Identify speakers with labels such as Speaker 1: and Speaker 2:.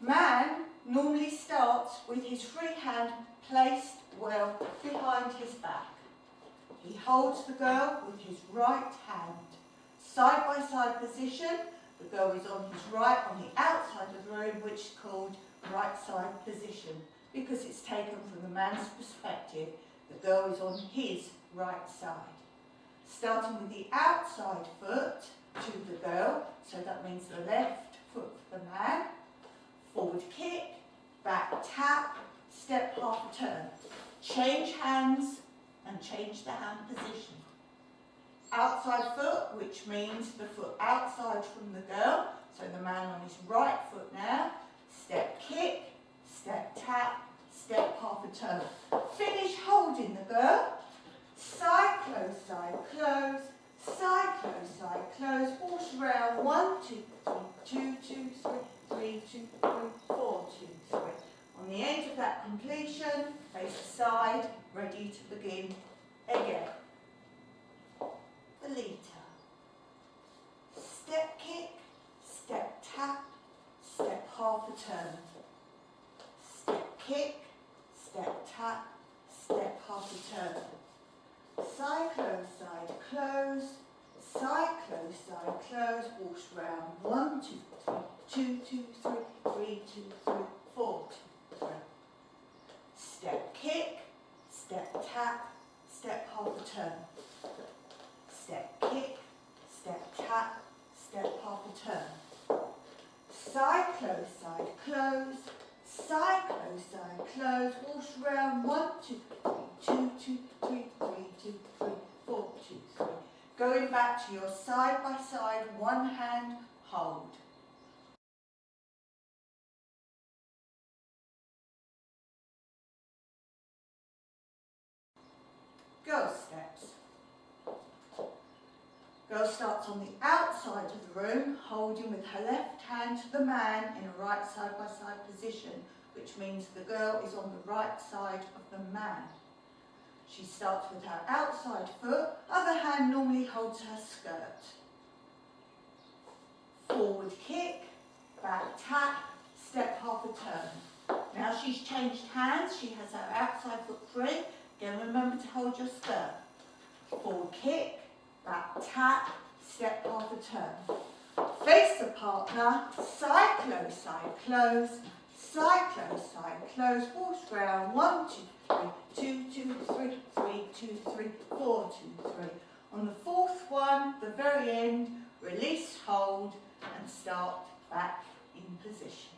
Speaker 1: Man normally starts with his free hand placed well behind his back. He holds the girl with his right hand. Side by side position, the girl is on his right on the outside of the room, which is called right side position because it's taken from the man's perspective. The girl is on his right side. Starting with the outside foot to the girl, so that means the left foot for the man. Forward kick, back tap, step half a turn. Change hands and change the hand position. Outside foot, which means the foot outside from the girl, so the man on his right foot now. Step kick, step tap, step half a turn. Finish holding the girl. Side close, side close, horse round, 1, 2, 3, 2, 2, 3, 3, 2, 3, 4, 2, 3. On the end of that completion, face aside, ready to begin again. Veleta. Step kick, step tap, step half a turn. Step kick, step tap, step half a turn. Side close, side close, horse round, 1, 2, 3, 2, 2, 3, 3, 2, 3, 4, 2, 3. Step kick, step tap, step half a turn. Step kick, step tap, step half a turn. Side close, side close, horse round, 1, 2, 3, 2, 2, 3, 3, 2, 3, 4, 2, 3. Going back to your side by side, one hand hold. Girl steps. Girl starts on the outside of the room, holding with her left hand to the man in a right side by side position, which means the girl is on the right side of the man. She starts with her outside foot, other hand normally holds her skirt. Forward kick, back tap, step half a turn. Now she's changed hands, she has her outside foot free. Again, remember to hold your skirt. Forward kick, back tap, step half a turn. Face the partner, side close, side close, horse round, 1, 2, 3, 2, 2, 3, 3, 2, 3, 4, 2, 3. On the fourth one, the very end, release, hold, and start back in position.